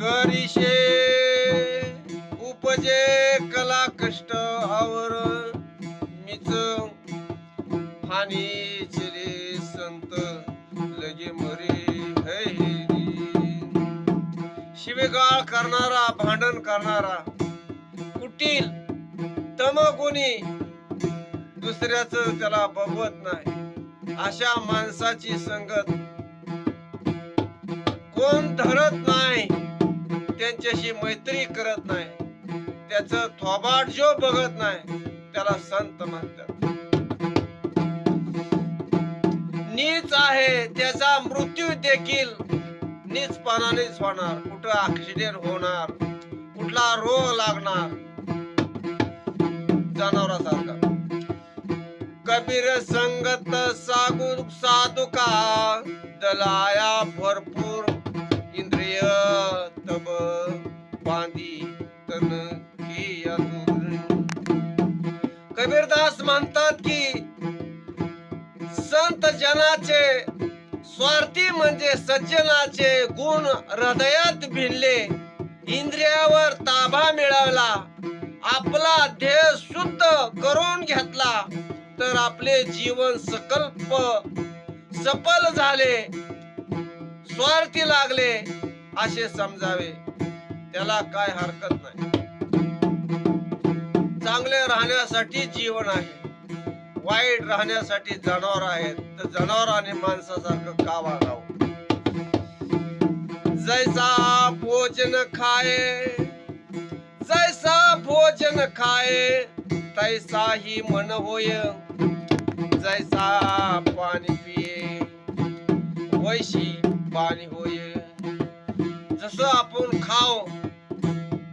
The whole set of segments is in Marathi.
करीशे उपजे कला कष्ट आवर मीच हानी चिरे संत लगे मरे हैरी. शिवेगाळ करणारा, भांडण करणारा, कुटील, तमगुणी, दुसऱ्याचं त्याला बघवत नाही, अशा माणसाची संगत कोण धरत नाही, त्यांच्याशी मैत्री करत नाही, त्याचं थोबाड जो बघत नाही त्याला संत म्हणतात. नीच आहे त्याचा मृत्यू देखील नीचपणानेच होणार. कुठं ऍक्सिडेंट होणार, कुठला रोग लागणार, जनावरासारखा. कबीर संगत साधुका दलाया भरपूर इंद्रिय तब बांधी तन की कबीरदास म्हणतात की संत जनाचे, स्वार्थी म्हणजे सज्जनाचे गुण हृदयात भिनले, इंद्रियावर ताबा मिळवला, आपला ध्येय शुद्ध करून घेतला तर आपले जीवन सफल झाले. स्वार्थी लागले असे समजावे, त्याला काय हरकत नाही. चांगले राहण्यासाठी जीवन आहे, वाईट राहण्यासाठी जनावर आहेत. तर जनावरांनी माणसासारखं का वागावं. जैसा भोजन खाए, जैसा भोजन खाए तैसा ही मन होय, जैसा पाणी पिये वैशी पाणी होय. जसं आपण खाव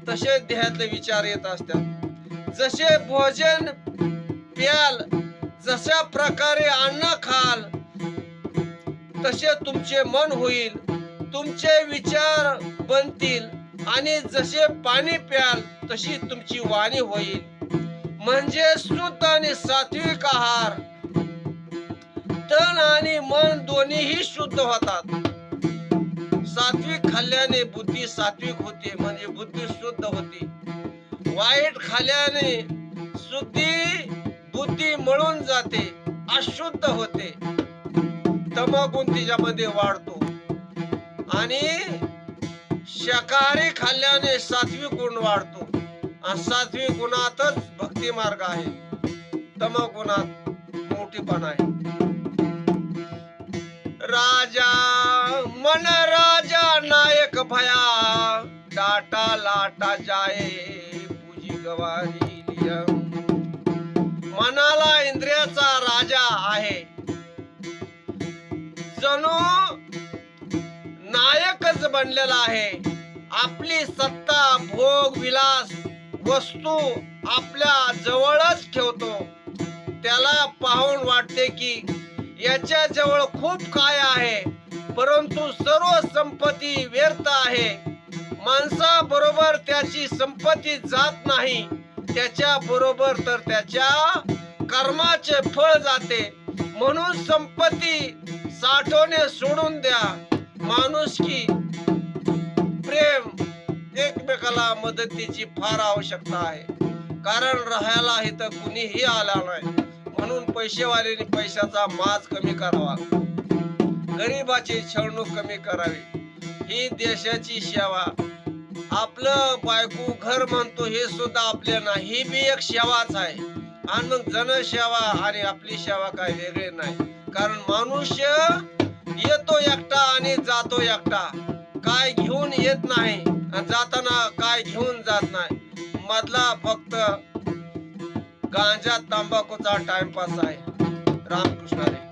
तसे देहातले विचार येत असतात. जसे भोजन प्याल, जशा प्रकारे अन्न खाल तसे तुमचे मन होईल, तुमचे विचार बनतील, आणि जसे पाणी प्याल तशी तुमची वाणी होईल. म्हणजे शुद्ध आणि सात्विक आहार, तन आणि मन दोन्हीही शुद्ध होतात. सात्विक खाल्ल्याने बुद्धी सात्विक होते, म्हणजे बुद्धी शुद्ध होते. वाईट खाल्ल्याने बुद्धी मळून जाते, अशुद्ध होते. तमगुण तिच्यामध्ये वाढतो. आणि शाकाहारी खाल्ल्याने सात्विक गुण वाढतो, आणि सात्विक गुणातच भक्ती मार्ग आहे, तमगुणात मोठीपणा आहे. राजा मन राजा नायक भया, टाटा लाटा जाए पूजी गवारी लिया. मनाला इंद्रियाचा राजा आहे, जणू नायकच बनलेला आहे. आपली सत्ता, भोग, विलास, वस्तू आपल्या जवळच ठेवतो. त्याला पाहून वाटते की याच्या जवळ खूप काय आहे, परंतु सर्व संपत्ती व्यर्थ आहे. माणसाबरोबर त्याची संपत्ती जात नाही, त्याच्या बरोबर तर त्याच्या कर्माचे फळ जाते. म्हणून संपत्ती साठवणे सोडून द्या. माणुसकी, प्रेम, एकमेकाला मदतीची फार आवश्यकता आहे. कारण राहायला इथं कुणीही आला नाही, म्हणून पैसेवाल्याने पैशाचा माज कमी करावा, गरीबाची छळणूक कमी करावी. ही देशाची सेवा. आपलं बायको घर म्हणतो हे सुद्धा आपले नाही, ही बी एक सेवाच आहे. आणि मग जनसेवा आणि आपली सेवा काय वेगळे नाही. कारण मनुष्य येतो एकटा आणि जातो एकटा, काय घेऊन येत नाही, जाताना काय घेऊन जात नाही. मधला फक्त गांजा तंबाखूचा टाइमपास आहे. रामकृष्ण हरी.